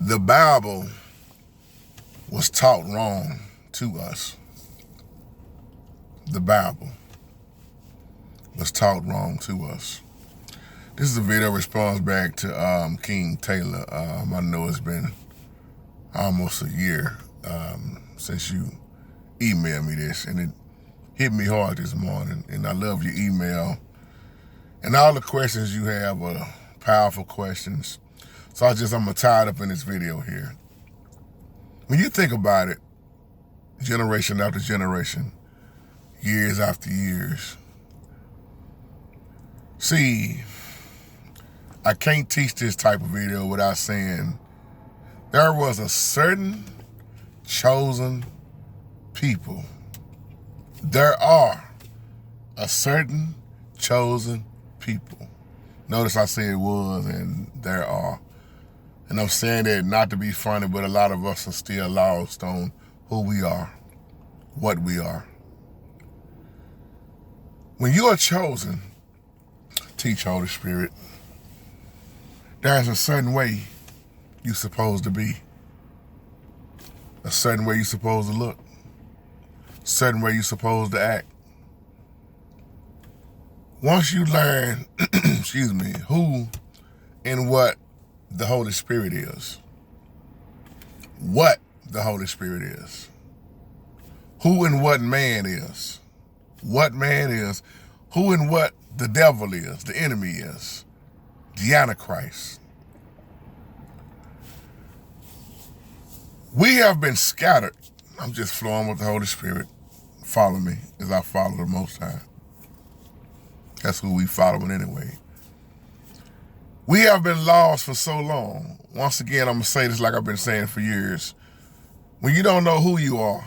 The Bible was taught wrong to us. The Bible was taught wrong to us. This is a video response back to King Taylor. I know it's been almost a year since you emailed me this, and it hit me hard this morning. And I love your email. And all the questions you have are powerful questions. So I'm gonna tie it up in this video here. When you think about it, generation after generation, years after years, see, I can't teach this type of video without saying there was a certain chosen people. There are a certain chosen people. Notice I said was and there are. And I'm saying that not to be funny, but a lot of us are still lost on who we are, what we are. When you are chosen, teach Holy Spirit, there's a certain way you're supposed to be, a certain way you're supposed to look, a certain way you're supposed to act. Once you learn, excuse me, who and what the Holy Spirit is, what the Holy Spirit is, who and what man is, what man is, who and what the devil is, the enemy is, the Antichrist. We have been scattered. I'm just flowing with the Holy Spirit. Follow me as I follow the Most High. That's who we following anyway. We have been lost for so long. Once again, I'm going to say this like I've been saying for years. When you don't know who you are,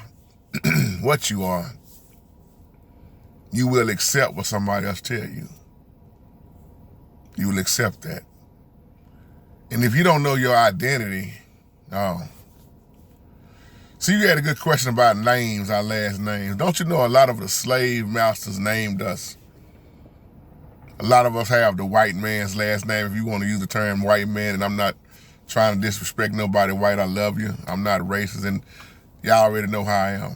what you are, you will accept what somebody else tell you. You will accept that. And if you don't know your identity, oh. So you had a good question about names, our last names. Don't you know a lot of the slave masters named us? A lot of us have the white man's last name, if you want to use the term white man, and I'm not trying to disrespect nobody white. I love you. I'm not racist, and y'all already know how I am.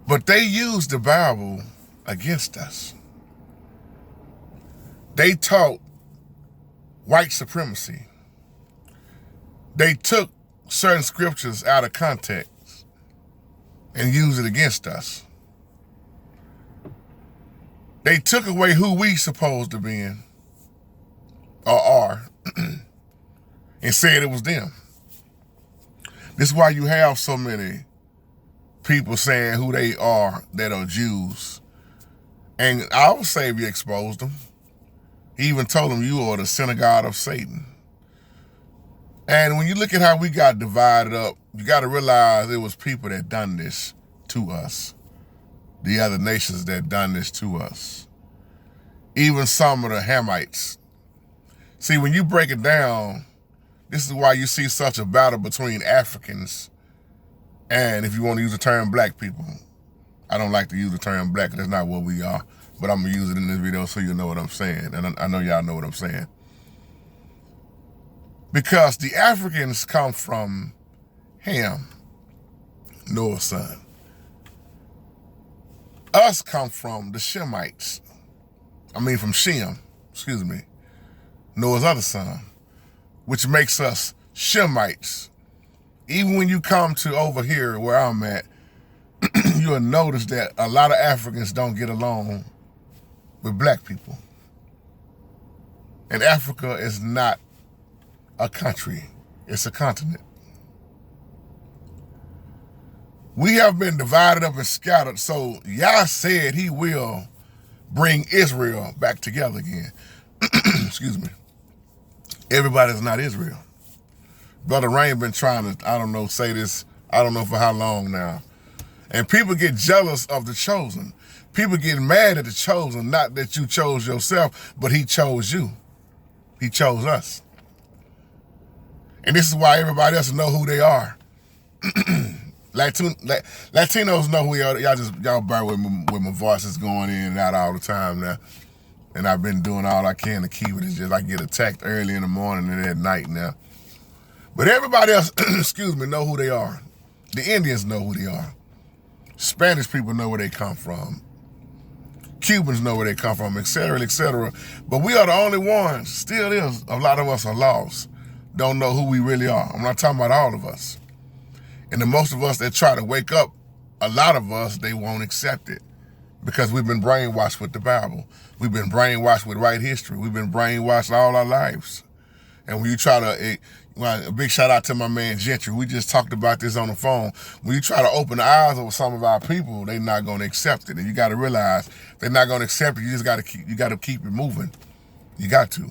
But they used the Bible against us. They taught white supremacy. They took certain scriptures out of context and used it against us. They took away who we supposed to be in, or are, and said it was them. This is why you have so many people saying who they are that are Jews. And our Savior exposed them. He even told them, you are the synagogue of Satan. And when you look at how we got divided up, you got to realize it was people that done this to us. The other nations that done this to us. Even some of the Hamites. See, when you break it down, this is why you see such a battle between Africans and, if you want to use the term, black people. I don't like to use the term black, that's not what we are, but I'm going to use it in this video so you know what I'm saying, and I know y'all know what I'm saying. Because the Africans come from Ham, Noah's son. Us come from the Shemites. From Shem, Noah's other son, which makes us Shemites. Even when you come to over here where I'm at, you'll notice that a lot of Africans don't get along with black people. And Africa is not a country, it's a continent. We have been divided up and scattered, so Yah said he will bring Israel back together again. Excuse me. Everybody's not Israel. Brother Rain been trying to, say this, I don't know for how long now. And people get jealous of the chosen. People get mad at the chosen, not that you chose yourself, but he chose you. He chose us. And this is why everybody else know who they are. Latinos know who we are. Y'all bear with me with my voice is going in and out all the time now. And I've been doing all I can to keep it. It's just I get attacked early in the morning and at night now. But everybody else, excuse me, know who they are. The Indians know who they are. Spanish people know where they come from. Cubans know where they come from, etc., etc. But we are the only ones, still is, a lot of us are lost, don't know who we really are. I'm not talking about all of us. And the most of us that try to wake up, a lot of us, they won't accept it because we've been brainwashed with the Bible. We've been brainwashed with right history. We've been brainwashed all our lives. And when you try to, a big shout out to my man Gentry. We just talked about this on the phone. When you try to open the eyes of some of our people, they're not going to accept it. And you got to realize they're not going to accept it. You just got to keep it moving. You got to.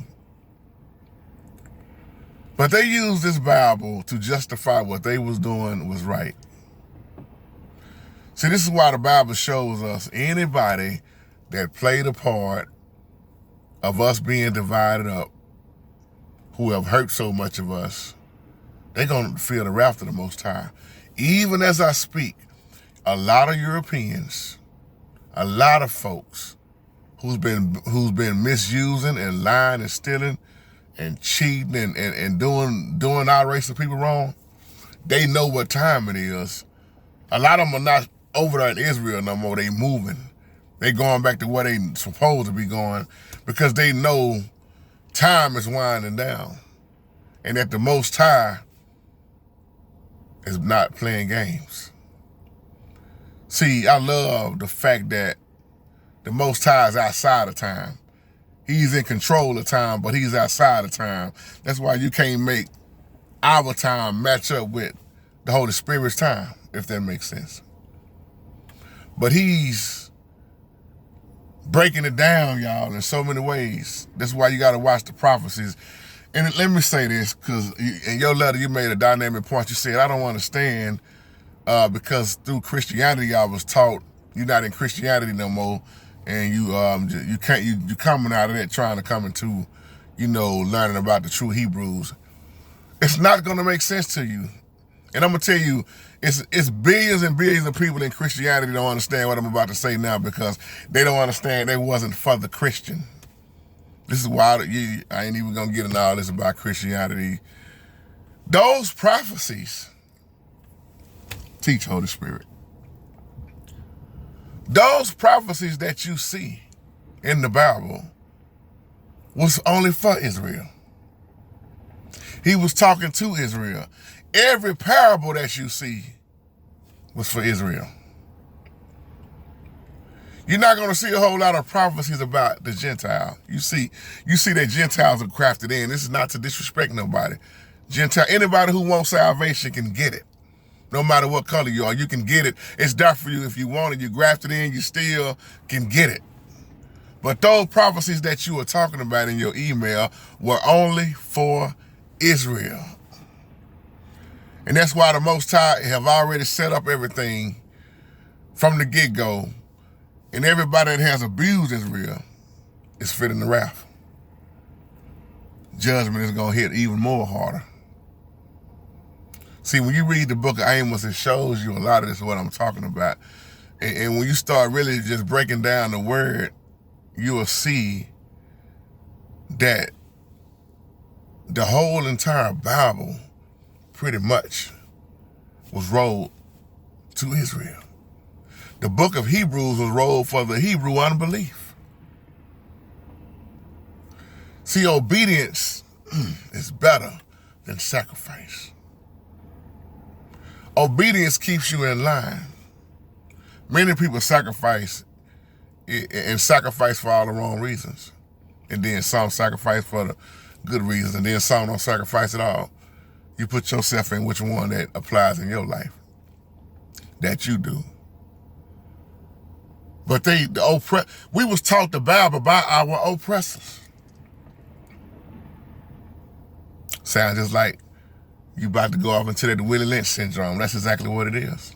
But they used this Bible to justify what they was doing was right. See, this is why the Bible shows us anybody that played a part of us being divided up, who have hurt so much of us, they're going to feel the wrath of the Most High. Even as I speak, a lot of Europeans, a lot of folks who's been misusing and lying and stealing and cheating and doing our race of people wrong, they know what time it is. A lot of them are not over there in Israel no more. They moving. They going back to where they supposed to be going because they know time is winding down and that the Most High is not playing games. See, I love the fact that the Most High is outside of time. He's in control of time, but he's outside of time. That's why you can't make our time match up with the Holy Spirit's time, if that makes sense. But he's breaking it down, y'all, in so many ways. That's why you got to watch the prophecies. And let me say this, because in your letter, you made a dynamic point. You said, I don't understand because through Christianity, I was taught you're not in Christianity no more. And you coming out of that trying to come into, learning about the true Hebrews. It's not going to make sense to you. And I'm going to tell you, it's billions and billions of people in Christianity don't understand what I'm about to say now because they don't understand they wasn't for the Christian. This is why I ain't even going to get into all this about Christianity. Those prophecies teach Holy Spirit. Those prophecies that you see in the Bible was only for Israel. He was talking to Israel. Every parable that you see was for Israel. You're not going to see a whole lot of prophecies about the Gentile. You see that Gentiles are crafted in. This is not to disrespect nobody. Anybody who wants salvation can get it. No matter what color you are, you can get it. It's there for you if you want it. You grafted in, you still can get it. But those prophecies that you were talking about in your email were only for Israel. And that's why the Most High have already set up everything from the get-go. And everybody that has abused Israel is fitting the wrath. Judgment is going to hit even more harder. See, when you read the book of Amos, it shows you a lot of this, what I'm talking about. And when you start really just breaking down the word, you will see that the whole entire Bible pretty much was rolled to Israel. The book of Hebrews was rolled for the Hebrew unbelief. See, obedience is better than sacrifice. Obedience keeps you in line. Many people sacrifice and sacrifice for all the wrong reasons. And then some sacrifice for the good reasons, and then some don't sacrifice at all. You put yourself in which one that applies in your life that you do. But we was taught the Bible by our oppressors. Sounds just like you about to go off into that Willie Lynch syndrome. That's exactly what it is.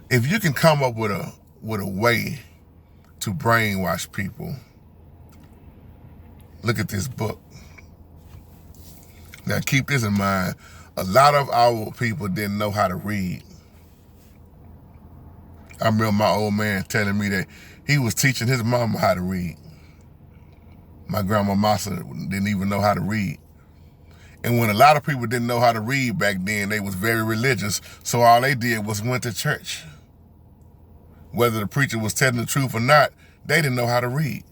If you can come up with a way to brainwash people, look at this book. Now keep this in mind. A lot of our people didn't know how to read. I remember my old man telling me that he was teaching his mama how to read. My grandma Massa didn't even know how to read. And when a lot of people didn't know how to read back then, they was very religious. So all they did was went to church. Whether the preacher was telling the truth or not, they didn't know how to read.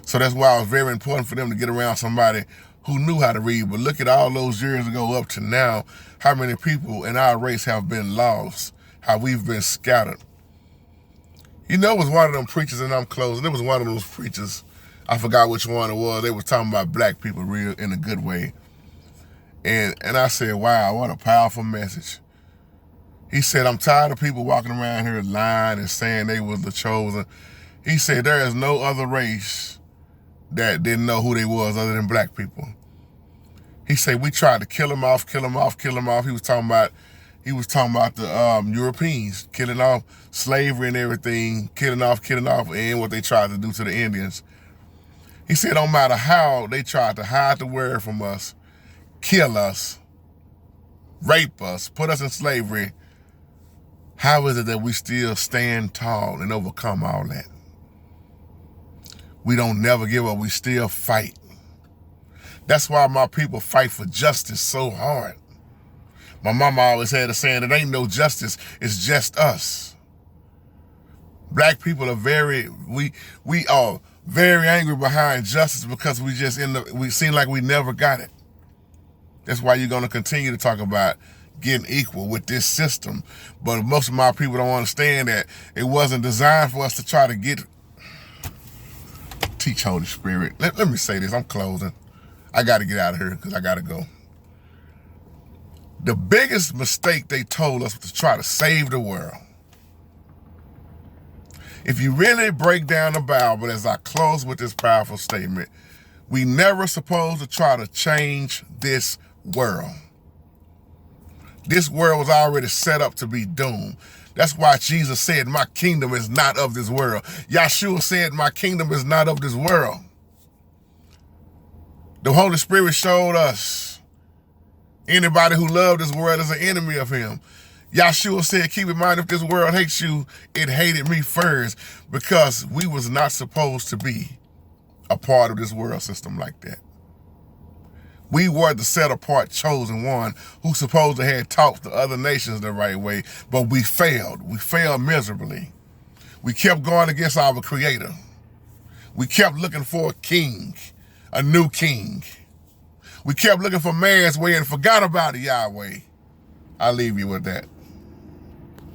So that's why it was very important for them to get around somebody who knew how to read. But look at all those years ago up to now, how many people in our race have been lost, how we've been scattered. You know, it was one of them preachers, and I'm closing. It was one of those preachers. I forgot which one it was. They were talking about black people real in a good way. And I said, wow, what a powerful message. He said, I'm tired of people walking around here lying and saying they was the chosen. He said, there is no other race that didn't know who they was other than black people. He said, we tried to kill them off, kill them off, kill them off. He was talking about the Europeans, killing off slavery and everything, killing off, and what they tried to do to the Indians. He said, no matter how they tried to hide the word from us, kill us, rape us, put us in slavery, how is it that we still stand tall and overcome all that? We don't never give up. We still fight. That's why my people fight for justice so hard. My mama always had a saying, it ain't no justice, it's just us. Black people are we are very angry behind justice because we seem like we never got it. That's why you're going to continue to talk about getting equal with this system. But most of my people don't understand that it wasn't designed for us to try to teach Holy Spirit. Let me say this, I'm closing. I got to get out of here because I got to go. The biggest mistake they told us was to try to save the world. If you really break down the Bible, as I close with this powerful statement, we never supposed to try to change this world. This world was already set up to be doomed. That's why Jesus said, my kingdom is not of this world. Yahshua said, my kingdom is not of this world. The Holy Spirit showed us anybody who loved this world is an enemy of him. Yahshua said, keep in mind, if this world hates you, it hated me first, because we was not supposed to be a part of this world system like that. We were the set apart chosen one who supposed to have taught the other nations the right way, but we failed. We failed miserably. We kept going against our creator. We kept looking for a king, a new king. We kept looking for man's way and forgot about Yahweh. I'll leave you with that.